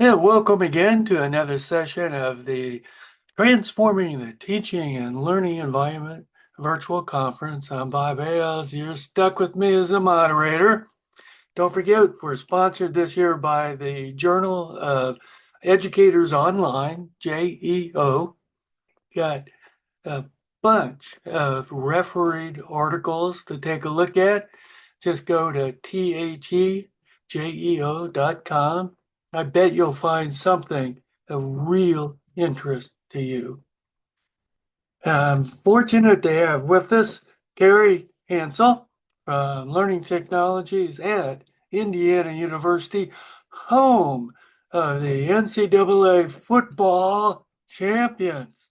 Yeah, welcome again to another session of the Transforming the Teaching and Learning Environment virtual conference. I'm Bob Ayles. You're stuck with me as the moderator. Don't forget, we're sponsored this year by the Journal of Educators Online, JEO. Got a bunch of refereed articles to take a look at. Just go to thejeo.com. I bet you'll find something of real interest to you. I'm fortunate to have with us Carrie Hansel from Learning Technologies at Indiana University, home of the NCAA football champions.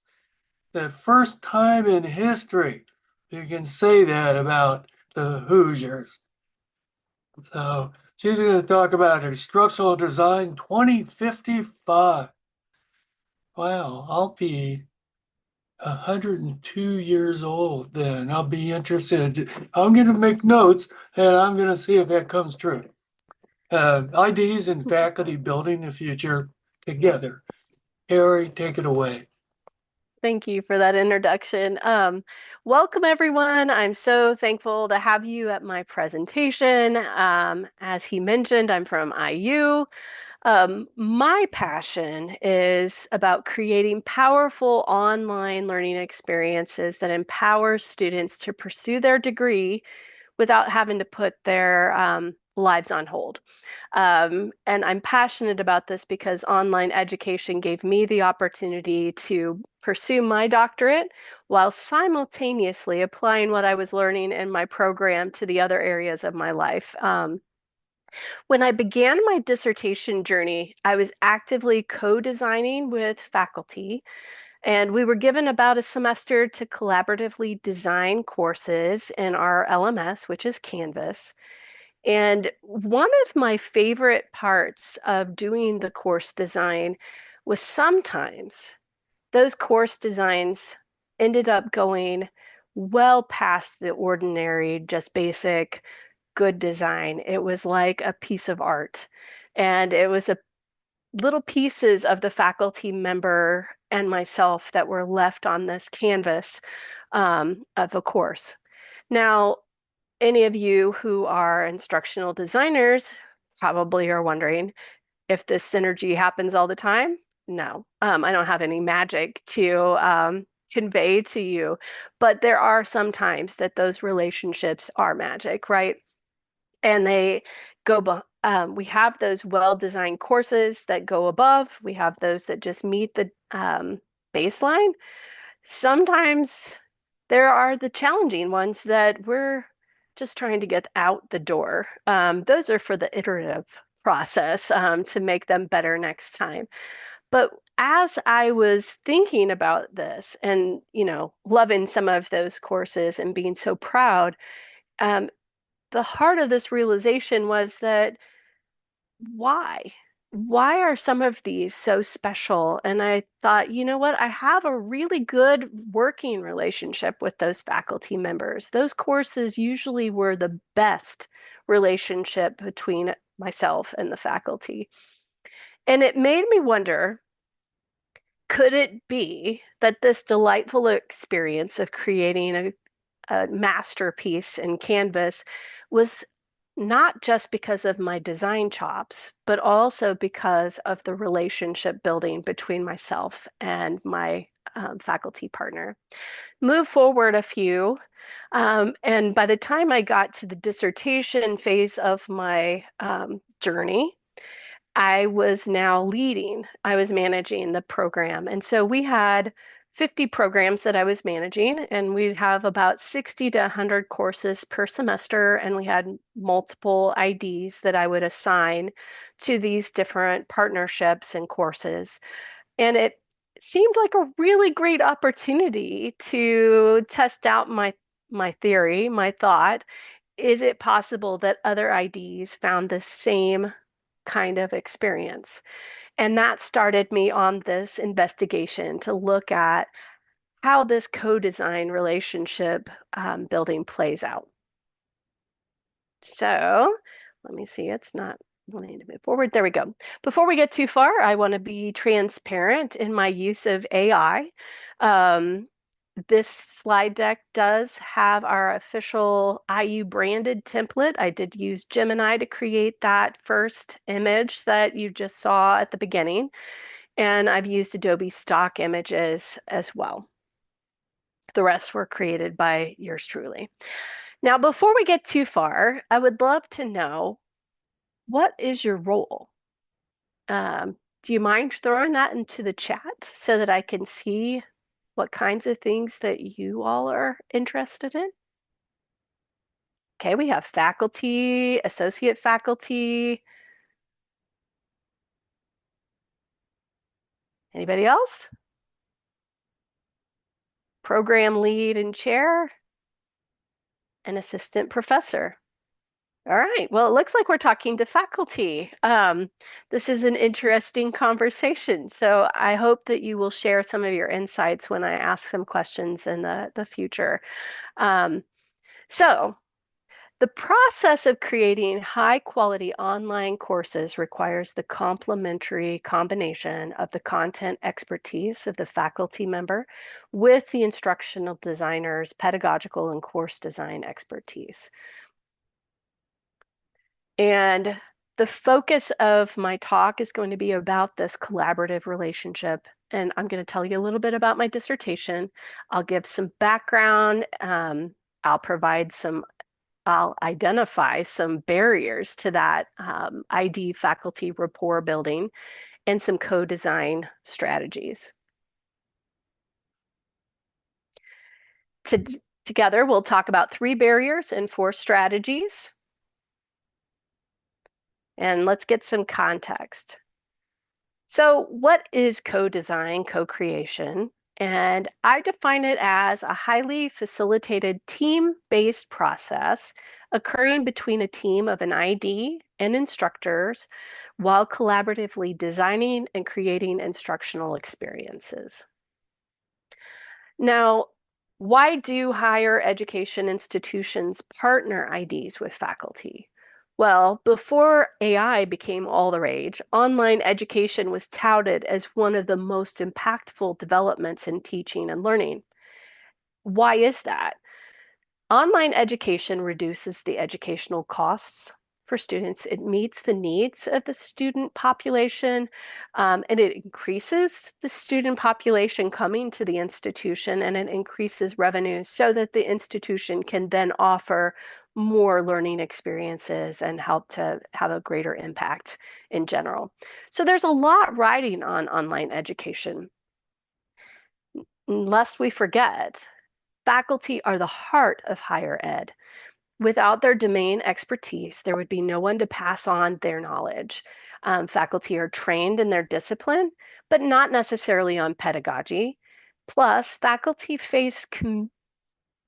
The first time in history you can say that about the Hoosiers. So she's going to talk about instructional design 2055. Wow, I'll be 102 years old then. I'll be interested. I'm going to make notes and I'm going to see if that comes true. IDs and faculty building the future together. Harry, take it away. Thank you for that introduction. Welcome, everyone. I'm so thankful to have you at my presentation. As he mentioned, I'm from IU. My passion is about creating powerful online learning experiences that empower students to pursue their degree without having to put their lives on hold. And I'm passionate about this because online education gave me the opportunity to pursue my doctorate while simultaneously applying what I was learning in my program to the other areas of my life. When I began my dissertation journey, I was actively co-designing with faculty, and we were given about a semester to collaboratively design courses in our LMS, which is Canvas. And one of my favorite parts of doing the course design was sometimes those course designs ended up going well past the ordinary, just basic good design. It was like a piece of art. And it was a little pieces of the faculty member and myself that were left on this canvas of a course. Now, any of you who are instructional designers probably are wondering if this synergy happens all the time. No, I don't have any magic to convey to you, but there are some times that those relationships are magic, right? And they we have those well-designed courses that go above. We have those that just meet the baseline. Sometimes there are the challenging ones that we're just trying to get out the door. Those are for the iterative process to make them better next time. But as I was thinking about this and, loving some of those courses and being so proud, um, the heart of this realization was that why? Why are some of these so special? And I thought, you know what? I have a really good working relationship with those faculty members. Those courses usually were the best relationship between myself and the faculty. And it made me wonder, could it be that this delightful experience of creating a masterpiece in Canvas was not just because of my design chops, but also because of the relationship building between myself and my faculty partner? Move forward a few, and by the time I got to the dissertation phase of my journey, I was now leading, I was managing the program. And so we had 50 programs that I was managing, and we'd have about 60 to 100 courses per semester. And we had multiple IDs that I would assign to these different partnerships and courses. And it seemed like a really great opportunity to test out my theory, my thought. Is it possible that other IDs found the same kind of experience? And that started me on this investigation to look at how this co-design relationship building plays out. So let me see, it's not I need to move forward. There we go. Before we get too far, I want to be transparent in my use of AI. Um, this slide deck does have our official IU branded template. I did use Gemini to create that first image that you just saw at the beginning, and I've used Adobe stock images as well. The rest were created by yours truly. Now, before we get too far, I would love to know, what is your role? Do you mind throwing that into the chat so that I can see what kinds of things that you all are interested in? Okay, we have faculty, associate faculty. Anybody else? Program lead and chair, and assistant professor. All right. Well, it looks like we're talking to faculty. This is an interesting conversation. So I hope that you will share some of your insights when I ask some questions in the future. Um, so the process of creating high quality online courses requires the complementary combination of the content expertise of the faculty member with the instructional designer's pedagogical and course design expertise. And the focus of my talk is going to be about this collaborative relationship. And I'm going to tell you a little bit about my dissertation. I'll give some background. I'll provide some, I'll identify some barriers to that ID faculty rapport building and some co-design strategies. To, Together, we'll talk about 3 barriers and 4 strategies. And let's get some context. So, what is co-design, co-creation? And I define it as a highly facilitated team-based process occurring between a team of an ID and instructors while collaboratively designing and creating instructional experiences. Now, why do higher education institutions partner IDs with faculty? Well, before AI became all the rage, online education was touted as one of the most impactful developments in teaching and learning. Why is that? Online education reduces the educational costs for students. It meets the needs of the student population, and it increases the student population coming to the institution, and it increases revenues so that the institution can then offer more learning experiences and help to have a greater impact in general. So there's a lot riding on online education. Lest we forget, faculty are the heart of higher ed. Without their domain expertise, there would be no one to pass on their knowledge. Faculty are trained in their discipline, but not necessarily on pedagogy. Plus, faculty face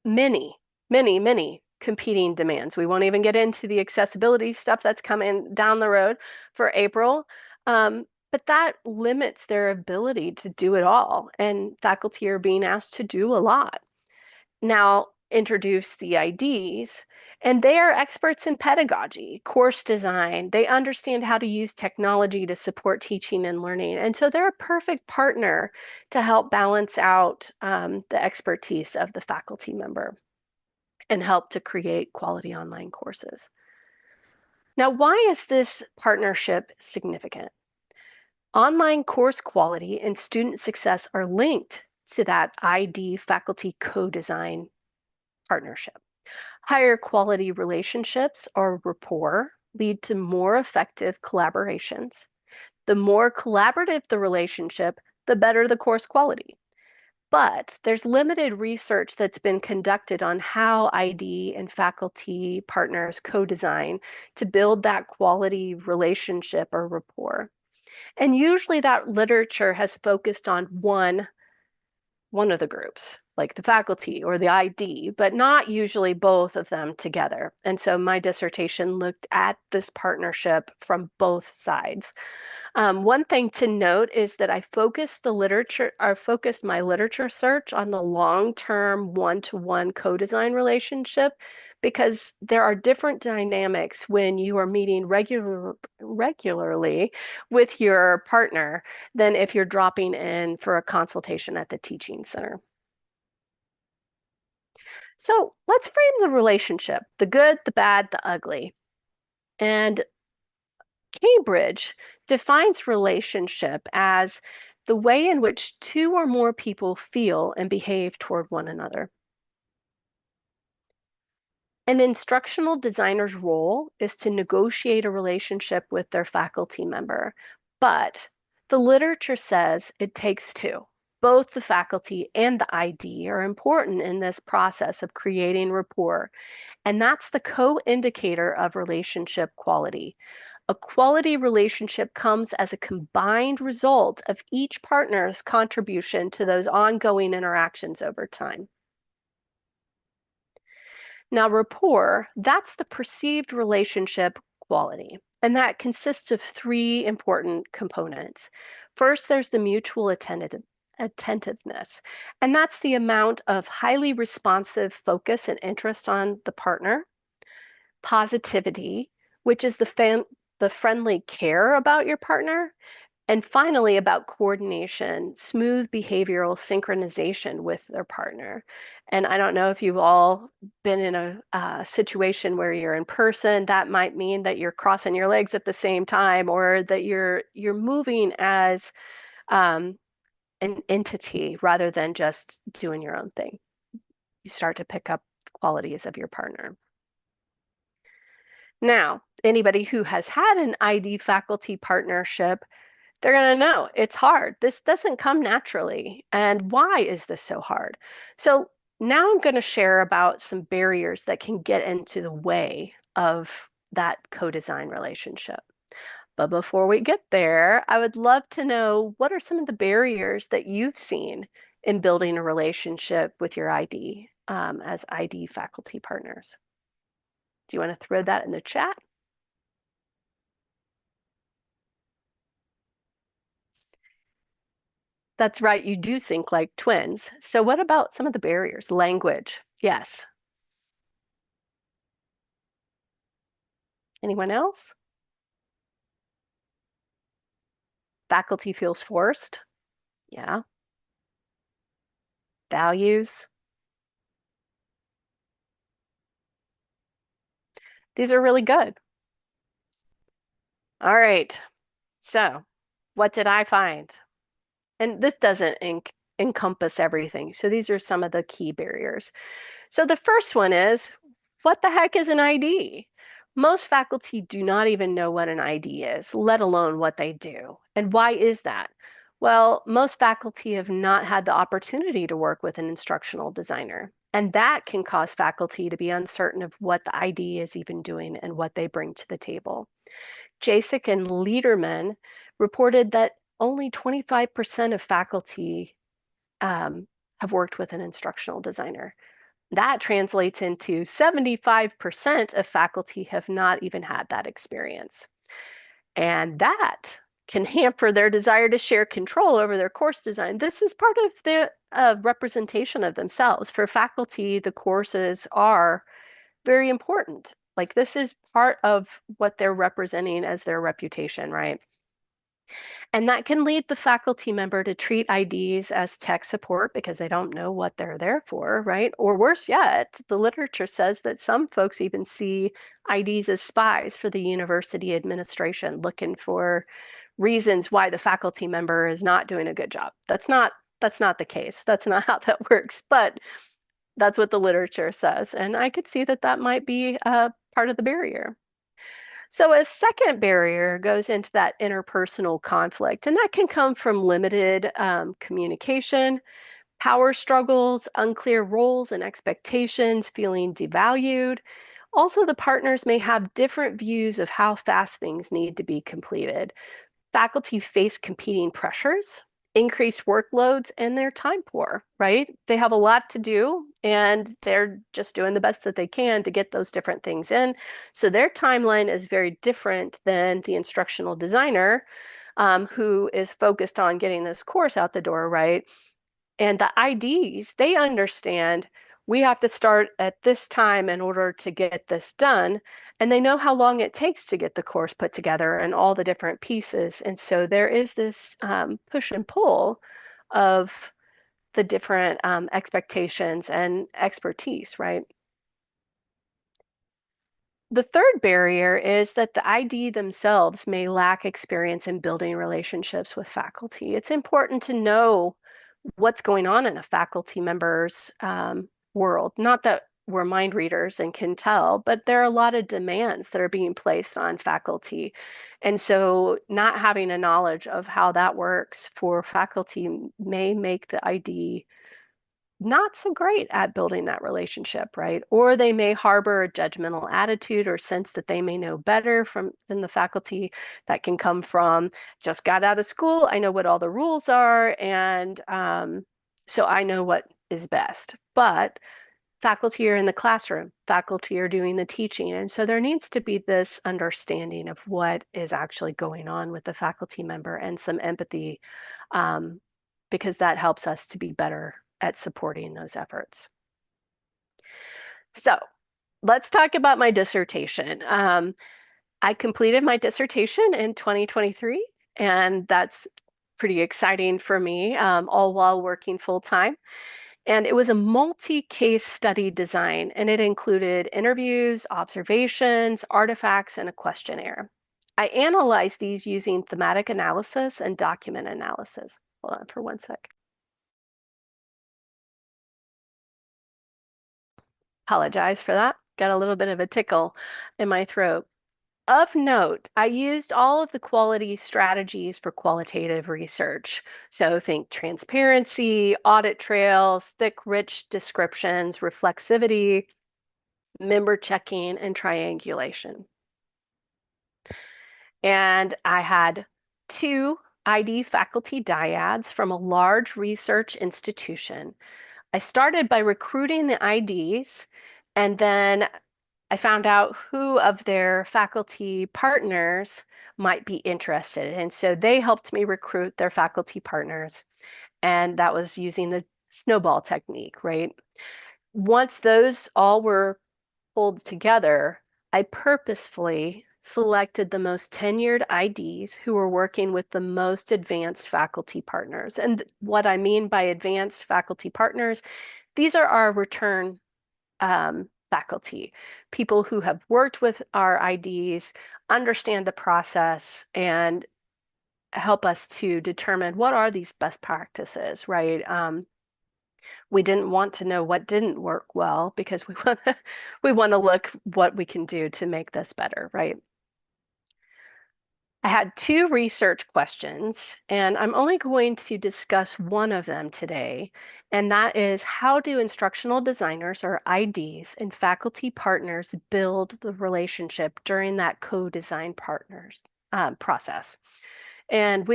many, many competing demands. We won't even get into the accessibility stuff that's coming down the road for April. But that limits their ability to do it all. And faculty are being asked to do a lot. Now introduce the IDs, and they are experts in pedagogy, course design. They understand how to use technology to support teaching and learning. And so they're a perfect partner to help balance out the expertise of the faculty member and help to create quality online courses. Now, why is this partnership significant? Online course quality and student success are linked to that ID faculty co-design partnership. Higher quality relationships or rapport lead to more effective collaborations. The more collaborative the relationship, the better the course quality. But there's limited research that's been conducted on how ID and faculty partners co-design to build that quality relationship or rapport. And usually that literature has focused on one of the groups, like the faculty or the ID, but not usually both of them together. And so my dissertation looked at this partnership from both sides. One thing to note is that I focused my literature search on the long-term one-to-one co-design relationship because there are different dynamics when you are meeting regularly with your partner than if you're dropping in for a consultation at the teaching center. So let's frame the relationship, the good, the bad, the ugly. And Cambridge defines relationship as the way in which two or more people feel and behave toward one another. An instructional designer's role is to negotiate a relationship with their faculty member, but the literature says it takes two. Both the faculty and the ID are important in this process of creating rapport, and that's the co-indicator of relationship quality. A quality relationship comes as a combined result of each partner's contribution to those ongoing interactions over time. Now, rapport, that's the perceived relationship quality, and that consists of three important components. First, there's the mutual attentiveness, and that's the amount of highly responsive focus and interest on the partner. Positivity, which is the friendly care about your partner. And finally, about coordination, smooth behavioral synchronization with their partner. And I don't know if you've all been in a situation where you're in person. That might mean that you're crossing your legs at the same time, or that you're moving as an entity rather than just doing your own thing. You start to pick up qualities of your partner. Now, anybody who has had an ID faculty partnership, they're going to know it's hard. This doesn't come naturally. And why is this so hard? So now I'm going to share about some barriers that can get into the way of that co-design relationship. But before we get there, I would love to know, what are some of the barriers that you've seen in building a relationship with your ID as ID faculty partners? Do you want to throw that in the chat? That's right, you do sync like twins. So what about some of the barriers? Language. Yes. Anyone else? Faculty feels forced. Yeah. Values. These are really good. All right. So what did I find? And this doesn't encompass everything. So these are some of the key barriers. So the first one is, what the heck is an ID? Most faculty do not even know what an ID is, let alone what they do. And why is that? Well, most faculty have not had the opportunity to work with an instructional designer. And that can cause faculty to be uncertain of what the ID is even doing and what they bring to the table. Jasek and Lederman reported that only 25% of faculty have worked with an instructional designer. That translates into 75% of faculty have not even had that experience. And that can hamper their desire to share control over their course design. This is part of the representation of themselves. For faculty, the courses are very important. Like, this is part of what they're representing as their reputation, right? And that can lead the faculty member to treat IDs as tech support because they don't know what they're there for, right? Or worse yet, the literature says that some folks even see IDs as spies for the university administration, looking for reasons why the faculty member is not doing a good job. That's not the case. That's not how that works, but that's what the literature says. And I could see that that might be part of the barrier. So a second barrier goes into that interpersonal conflict, and that can come from limited communication, power struggles, unclear roles and expectations, feeling devalued. Also, the partners may have different views of how fast things need to be completed. Faculty face competing pressures, increased workloads, and they're time poor, right? They have a lot to do and they're just doing the best that they can to get those different things in. So their timeline is very different than the instructional designer who is focused on getting this course out the door, right? And the IDs, they understand we have to start at this time in order to get this done. And they know how long it takes to get the course put together and all the different pieces. And so there is this push and pull of the different expectations and expertise, right? The third barrier is that the ID themselves may lack experience in building relationships with faculty. It's important to know what's going on in a faculty member's world. Not that we're mind readers and can tell, but there are a lot of demands that are being placed on faculty. And so not having a knowledge of how that works for faculty may make the ID not so great at building that relationship, right? Or they may harbor a judgmental attitude or sense that they may know better than the faculty. That can come from just got out of school, I know what all the rules are, and so I know what is best. But faculty are in the classroom, faculty are doing the teaching, and so there needs to be this understanding of what is actually going on with the faculty member and some empathy, um, because that helps us to be better at supporting those efforts. So let's talk about my dissertation. I completed my dissertation in 2023, and that's pretty exciting for me, all while working full time. And it was a multi-case study design, and it included interviews, observations, artifacts, and a questionnaire. I analyzed these using thematic analysis and document analysis. Hold on for one sec. Apologize for that. Got a little bit of a tickle in my throat. Of note, I used all of the quality strategies for qualitative research. So think transparency, audit trails, thick, rich descriptions, reflexivity, member checking, and triangulation. And I had 2 ID faculty dyads from a large research institution. I started by recruiting the IDs, and then I found out who of their faculty partners might be interested. And so they helped me recruit their faculty partners. And that was using the snowball technique, right? Once those all were pulled together, I purposefully selected the most tenured IDs who were working with the most advanced faculty partners. And what I mean by advanced faculty partners, these are our return faculty, people who have worked with our IDs, understand the process, and help us to determine what are these best practices, right? We didn't want to know what didn't work well because we want to look what we can do to make this better, right? I had 2 research questions, and I'm only going to discuss one of them today, and that is how do instructional designers or IDs and faculty partners build the relationship during that co-design partners process? And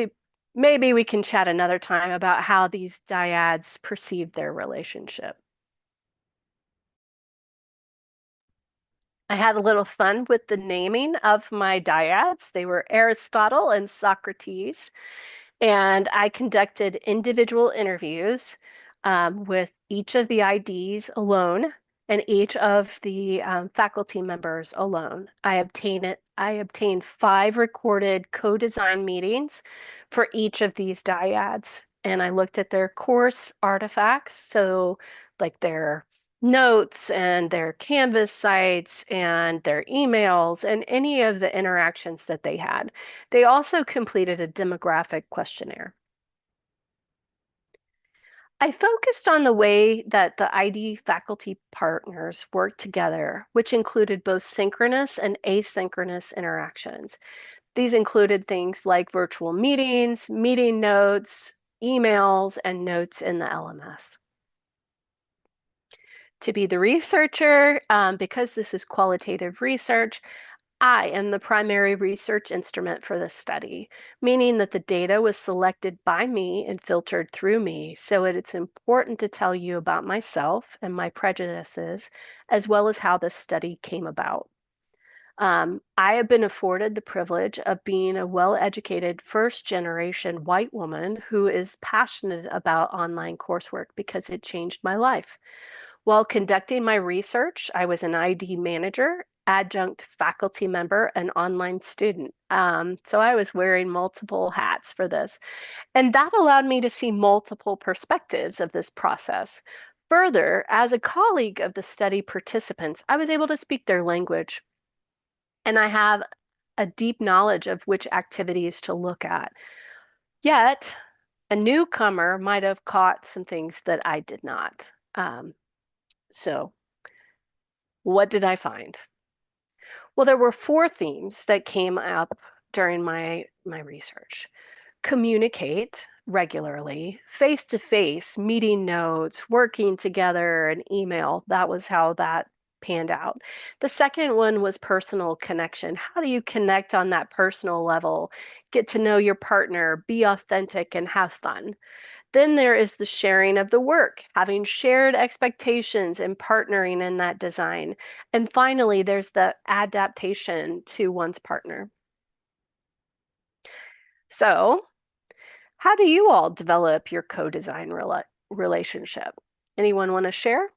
maybe we can chat another time about how these dyads perceive their relationship. I had a little fun with the naming of my dyads. They were Aristotle and Socrates. And I conducted individual interviews with each of the IDs alone and each of the faculty members alone. I obtained 5 recorded co-design meetings for each of these dyads, and I looked at their course artifacts, so like their notes and their Canvas sites and their emails and any of the interactions that they had. They also completed a demographic questionnaire. I focused on the way that the ID faculty partners worked together, which included both synchronous and asynchronous interactions. These included things like virtual meetings, meeting notes, emails, and notes in the LMS. To be the researcher, because this is qualitative research, I am the primary research instrument for this study, meaning that the data was selected by me and filtered through me. So it's important to tell you about myself and my prejudices, as well as how this study came about. I have been afforded the privilege of being a well-educated first-generation white woman who is passionate about online coursework because it changed my life. While conducting my research, I was an ID manager, adjunct faculty member, and online student. So I was wearing multiple hats for this. And that allowed me to see multiple perspectives of this process. Further, as a colleague of the study participants, I was able to speak their language, and I have a deep knowledge of which activities to look at. Yet, a newcomer might have caught some things that I did not. So, what did I find? Well, there were four themes that came up during my research. Communicate regularly, face to face, meeting notes, working together, and email. That was how that panned out. The second one was personal connection. How do you connect on that personal level? Get to know your partner, be authentic, and have fun. Then there is the sharing of the work, having shared expectations and partnering in that design. And finally, there's the adaptation to one's partner. So, how do you all develop your co-design relationship? Anyone want to share?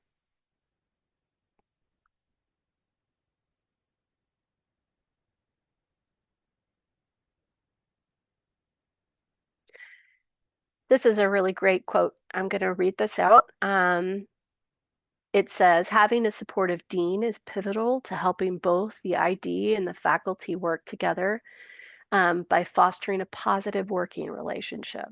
This is a really great quote. I'm going to read this out. It says, having a supportive dean is pivotal to helping both the ID and the faculty work together by fostering a positive working relationship.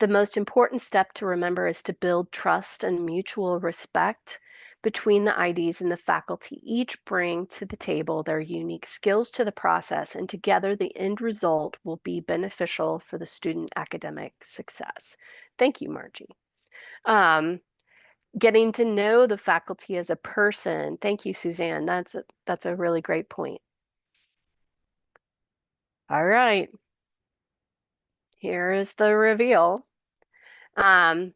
The most important step to remember is to build trust and mutual respect between the IDs and the faculty. Each bring to the table their unique skills to the process, and together the end result will be beneficial for the student academic success. Thank you, Margie. Um, Getting to know the faculty as a person. Thank you, Suzanne. That's a really great point. All right, here is the reveal. Um,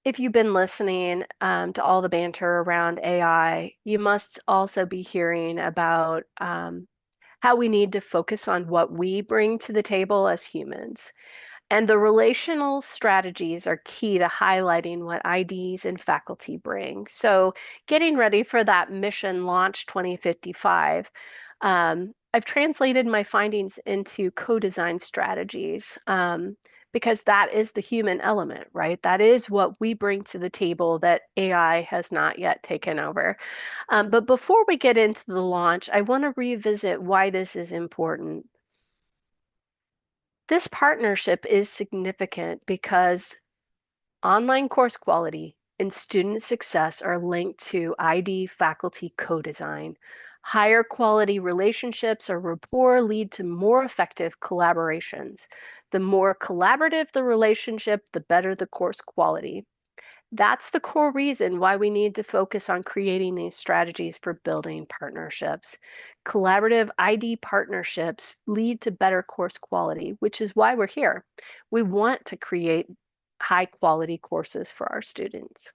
if you've been listening to all the banter around AI, you must also be hearing about how we need to focus on what we bring to the table as humans. And the relational strategies are key to highlighting what IDs and faculty bring. So, getting ready for that mission launch 2055, I've translated my findings into co-design strategies because that is the human element, right? That is what we bring to the table that AI has not yet taken over. But before we get into the launch, I want to revisit why this is important. This partnership is significant because online course quality and student success are linked to ID faculty co-design. Higher quality relationships or rapport lead to more effective collaborations. The more collaborative the relationship, the better the course quality. That's the core reason why we need to focus on creating these strategies for building partnerships. Collaborative ID partnerships lead to better course quality, which is why we're here. We want to create high quality courses for our students.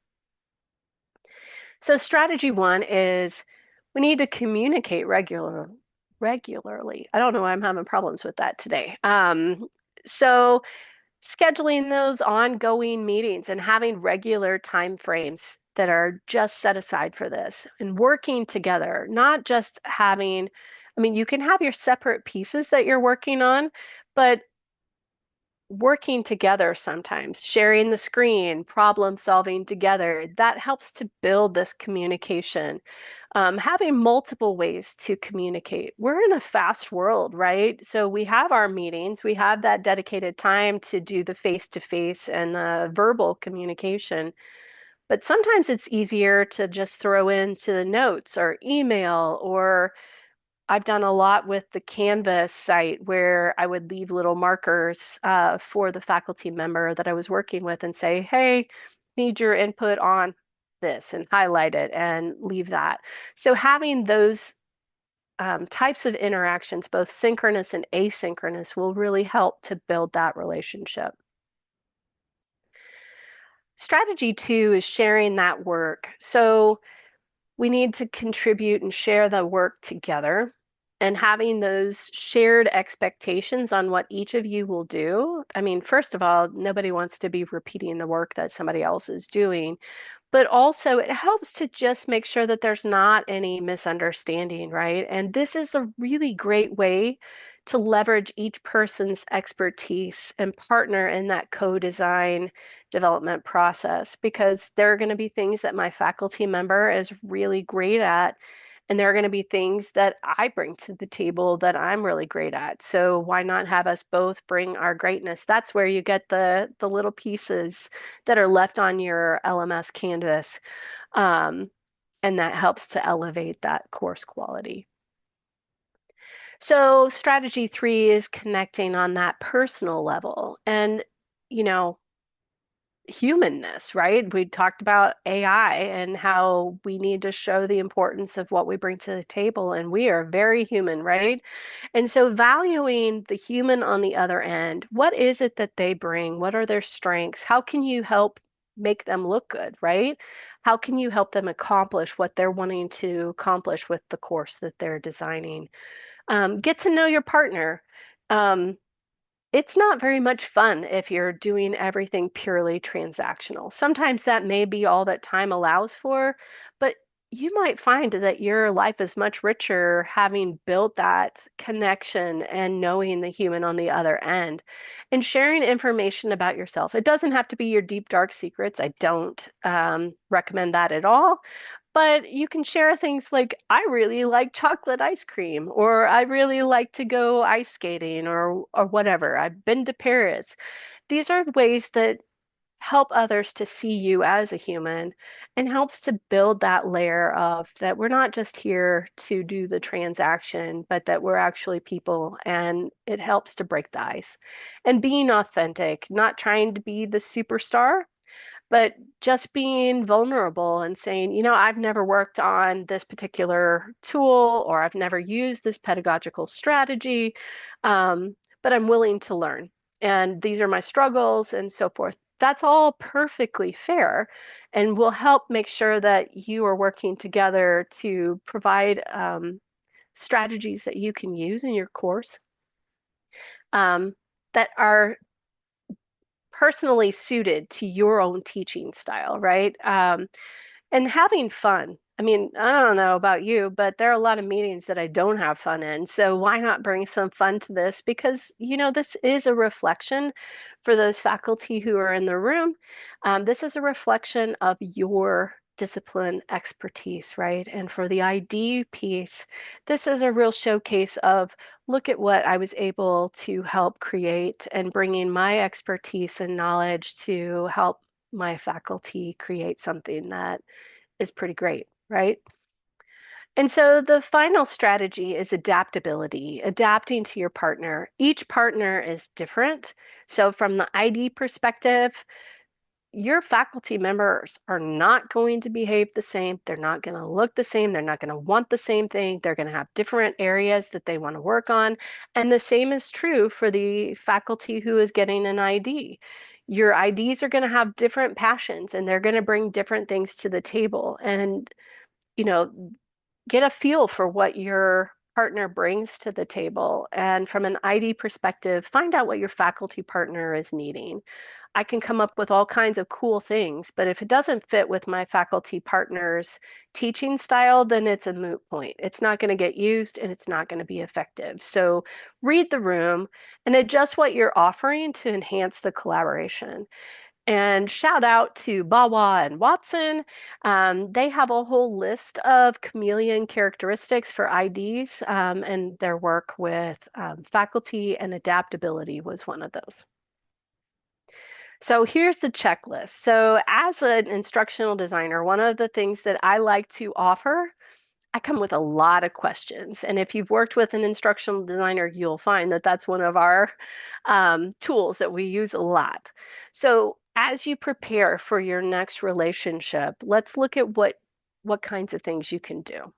So strategy one is we need to communicate regularly. I don't know why I'm having problems with that today. So scheduling those ongoing meetings and having regular time frames that are just set aside for this and working together, not just having, I mean, you can have your separate pieces that you're working on, but working together sometimes, sharing the screen, problem solving together, that helps to build this communication. Having multiple ways to communicate. We're in a fast world, right? So we have our meetings, we have that dedicated time to do the face-to-face and the verbal communication. But sometimes it's easier to just throw into the notes or email, or I've done a lot with the Canvas site where I would leave little markers for the faculty member that I was working with and say, hey, need your input on this, and highlight it and leave that. So having those types of interactions, both synchronous and asynchronous, will really help to build that relationship. Strategy two is sharing that work. So we need to contribute and share the work together. and having those shared expectations on what each of you will do. I mean, first of all, nobody wants to be repeating the work that somebody else is doing, but also it helps to just make sure that there's not any misunderstanding, right? And this is a really great way to leverage each person's expertise and partner in that co-design development process, because there are going to be things that my faculty member is really great at, and there are going to be things that I bring to the table that I'm really great at. So why not have us both bring our greatness? That's where you get the little pieces that are left on your LMS canvas. Um, and that helps to elevate that course quality. So strategy 3 is connecting on that personal level and, you know, humanness, right? We talked about AI and how we need to show the importance of what we bring to the table, and we are very human, right? And so valuing the human on the other end, what is it that they bring? What are their strengths? How can you help make them look good, right? How can you help them accomplish what they're wanting to accomplish with the course that they're designing? Get to know your partner. Um, it's not very much fun if you're doing everything purely transactional. Sometimes that may be all that time allows for, but you might find that your life is much richer having built that connection and knowing the human on the other end and sharing information about yourself. It doesn't have to be your deep, dark secrets. I don't recommend that at all. But you can share things like, I really like chocolate ice cream, or I really like to go ice skating, or whatever. I've been to Paris. These are ways that help others to see you as a human and helps to build that layer of that we're not just here to do the transaction, but that we're actually people, and it helps to break the ice. And being authentic, not trying to be the superstar, but just being vulnerable and saying, I've never worked on this particular tool, or I've never used this pedagogical strategy, but I'm willing to learn. And these are my struggles and so forth. That's all perfectly fair and will help make sure that you are working together to provide strategies that you can use in your course um, that are personally suited to your own teaching style, right? And having fun. I mean, I don't know about you, but there are a lot of meetings that I don't have fun in. So why not bring some fun to this? Because, this is a reflection for those faculty who are in the room. This is a reflection of your discipline expertise, right? And for the ID piece, this is a real showcase of look at what I was able to help create and bringing my expertise and knowledge to help my faculty create something that is pretty great, right? And so the final strategy is adaptability, adapting to your partner. Each partner is different. So, from the ID perspective, your faculty members are not going to behave the same. They're not going to look the same. They're not going to want the same thing. They're going to have different areas that they want to work on. And the same is true for the faculty who is getting an ID. Your IDs are going to have different passions and they're going to bring different things to the table. And, you know, get a feel for what your partner brings to the table. And from an ID perspective, find out what your faculty partner is needing. I can come up with all kinds of cool things, but if it doesn't fit with my faculty partner's teaching style, then it's a moot point. It's not going to get used and it's not going to be effective. So read the room and adjust what you're offering to enhance the collaboration. And shout out to Bawa and Watson. They have a whole list of chameleon characteristics for IDs, and their work with faculty and adaptability was one of those. So here's the checklist. So as an instructional designer, one of the things that I like to offer, I come with a lot of questions. And if you've worked with an instructional designer, you'll find that that's one of our tools that we use a lot. So as you prepare for your next relationship, let's look at what kinds of things you can do.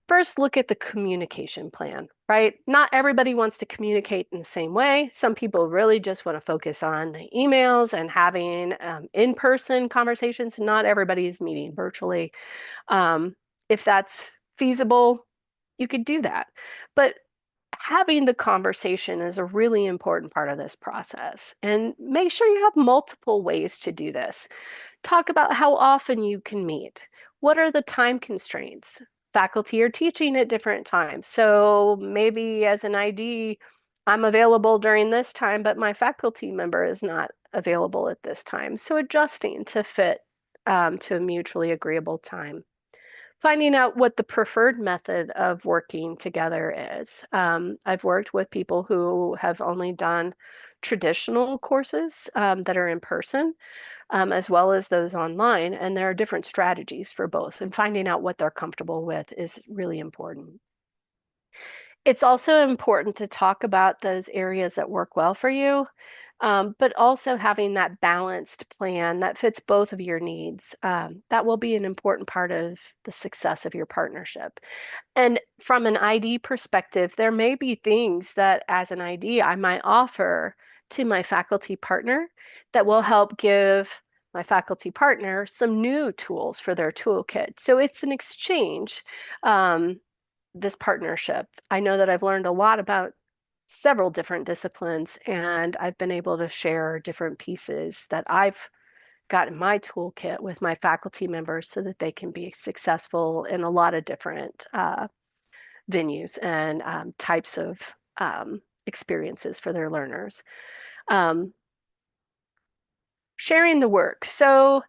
First, look at the communication plan, right? Not everybody wants to communicate in the same way. Some people really just want to focus on the emails and having in-person conversations. Not everybody is meeting virtually. If that's feasible, you could do that. But having the conversation is a really important part of this process. And make sure you have multiple ways to do this. Talk about how often you can meet. What are the time constraints? Faculty are teaching at different times. So maybe as an ID, I'm available during this time, but my faculty member is not available at this time. So adjusting to fit to a mutually agreeable time. Finding out what the preferred method of working together is. I've worked with people who have only done traditional courses that are in person, as well as those online, and there are different strategies for both. And finding out what they're comfortable with is really important. It's also important to talk about those areas that work well for you, but also having that balanced plan that fits both of your needs. That will be an important part of the success of your partnership. And from an ID perspective, there may be things that as an ID I might offer to my faculty partner that will help give my faculty partner some new tools for their toolkit. So it's an exchange, this partnership. I know that I've learned a lot about several different disciplines, and I've been able to share different pieces that I've got in my toolkit with my faculty members so that they can be successful in a lot of different venues and types of experiences for their learners. Um, Sharing the work. So,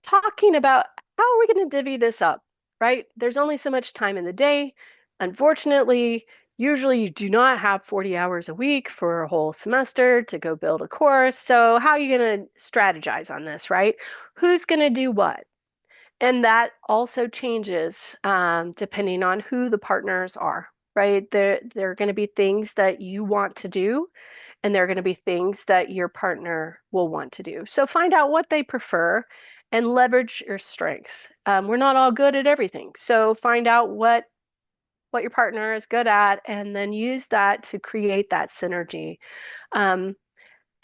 talking about how are we going to divvy this up, right? There's only so much time in the day. Unfortunately, usually you do not have 40 hours a week for a whole semester to go build a course. So, how are you going to strategize on this, right? Who's going to do what? And that also changes depending on who the partners are, right? There are going to be things that you want to do, and there are going to be things that your partner will want to do. So find out what they prefer and leverage your strengths. We're not all good at everything. So find out what your partner is good at and then use that to create that synergy. Um,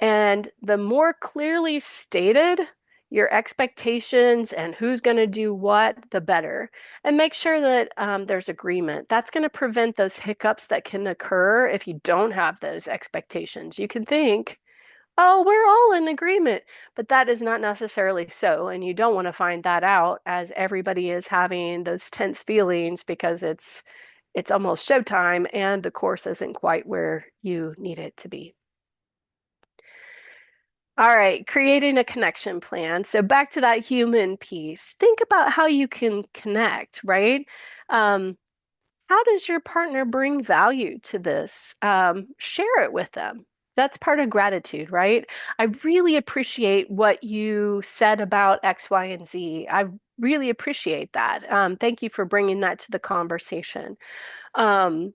and the more clearly stated your expectations and who's going to do what, the better. And make sure that there's agreement. That's going to prevent those hiccups that can occur if you don't have those expectations. You can think, oh, we're all in agreement, but that is not necessarily so. And you don't want to find that out as everybody is having those tense feelings because it's almost showtime and the course isn't quite where you need it to be. All right, creating a connection plan. So back to that human piece. Think about how you can connect, right? Um, how does your partner bring value to this? Share it with them. That's part of gratitude, right? I really appreciate what you said about X, Y, and Z. I really appreciate that. Thank you for bringing that to the conversation. Um,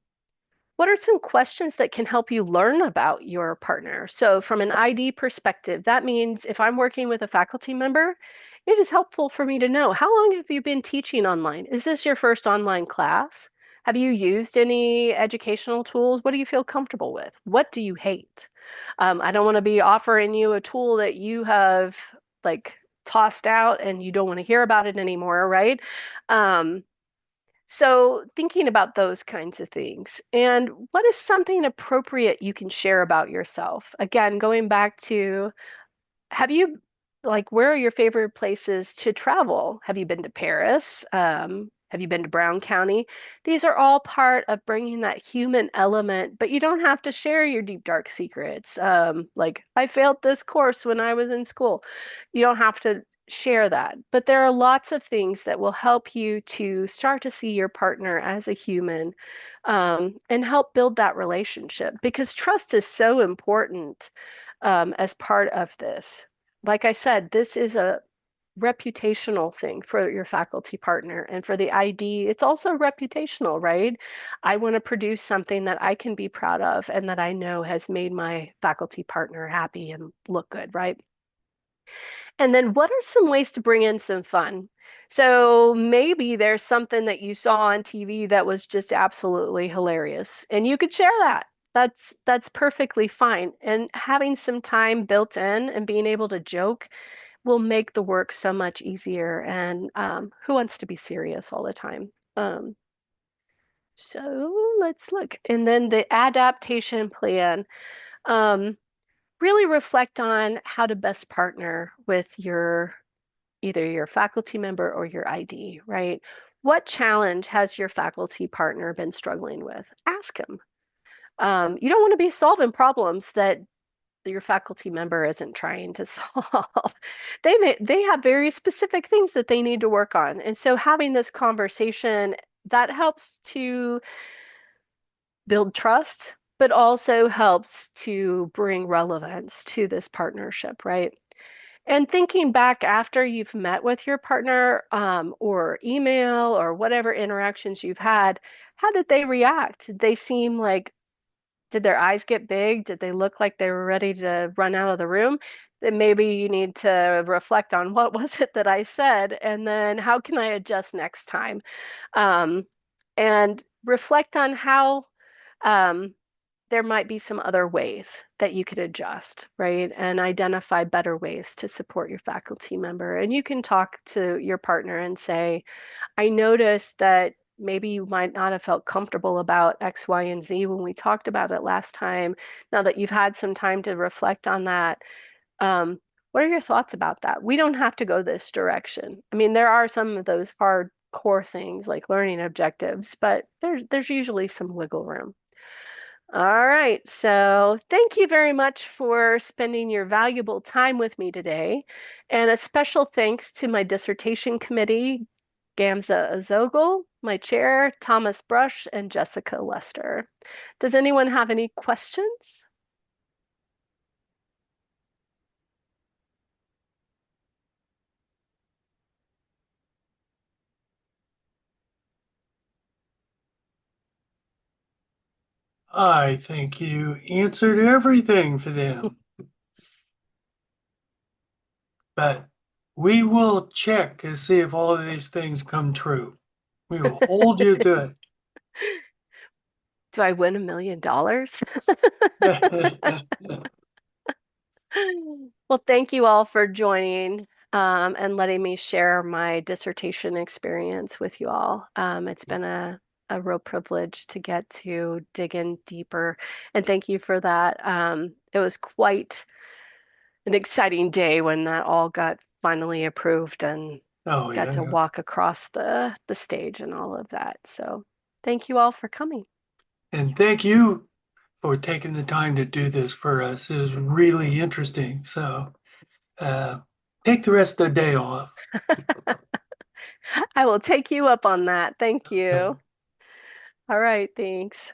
what are some questions that can help you learn about your partner? So, from an ID perspective, that means if I'm working with a faculty member, it is helpful for me to know how long have you been teaching online? Is this your first online class? Have you used any educational tools? What do you feel comfortable with? What do you hate? I don't want to be offering you a tool that you have like tossed out and you don't want to hear about it anymore, right? Um, so, thinking about those kinds of things. And what is something appropriate you can share about yourself? Again, going back to have you, like, where are your favorite places to travel? Have you been to Paris? Have you been to Brown County? These are all part of bringing that human element, but you don't have to share your deep, dark secrets. Like, I failed this course when I was in school. You don't have to share that. But there are lots of things that will help you to start to see your partner as a human, and help build that relationship because trust is so important as part of this. Like I said, this is a reputational thing for your faculty partner. And for the ID, it's also reputational, right? I want to produce something that I can be proud of and that I know has made my faculty partner happy and look good, right? And then what are some ways to bring in some fun? So maybe there's something that you saw on TV that was just absolutely hilarious, and you could share that. That's perfectly fine. And having some time built in and being able to joke will make the work so much easier. And who wants to be serious all the time? Um, So let's look. And then the adaptation plan. Um, really reflect on how to best partner with your either your faculty member or your ID, right? What challenge has your faculty partner been struggling with? Ask him. You don't want to be solving problems that your faculty member isn't trying to solve. They have very specific things that they need to work on. And so having this conversation that helps to build trust, but also helps to bring relevance to this partnership, right? And thinking back after you've met with your partner, or email or whatever interactions you've had, how did they react? Did they seem like, did their eyes get big? Did they look like they were ready to run out of the room? Then maybe you need to reflect on what was it that I said, and then how can I adjust next time? Um, and reflect on how um, there might be some other ways that you could adjust, right? And identify better ways to support your faculty member. And you can talk to your partner and say, I noticed that maybe you might not have felt comfortable about X, Y, and Z when we talked about it last time. Now that you've had some time to reflect on that, um, what are your thoughts about that? We don't have to go this direction. I mean, there are some of those hard core things like learning objectives, but there's usually some wiggle room. All right, so thank you very much for spending your valuable time with me today. And a special thanks to my dissertation committee, Gamza Azogel, my chair, Thomas Brush, and Jessica Lester. Does anyone have any questions? I think you answered everything for them, but we will check to see if all of these things come true. We will hold you to Do I win $1 million? it. Well, thank you all for joining and letting me share my dissertation experience with you all. It's been a real privilege to get to dig in deeper, and thank you for that. It was quite an exciting day when that all got finally approved and Oh, got to yeah. walk across the stage and all of that. So, thank you all for coming. And thank you for taking the time to do this for us. It was really interesting. So uh, take the rest of the day off. I will take you up on that. Thank Okay. you. All right, thanks.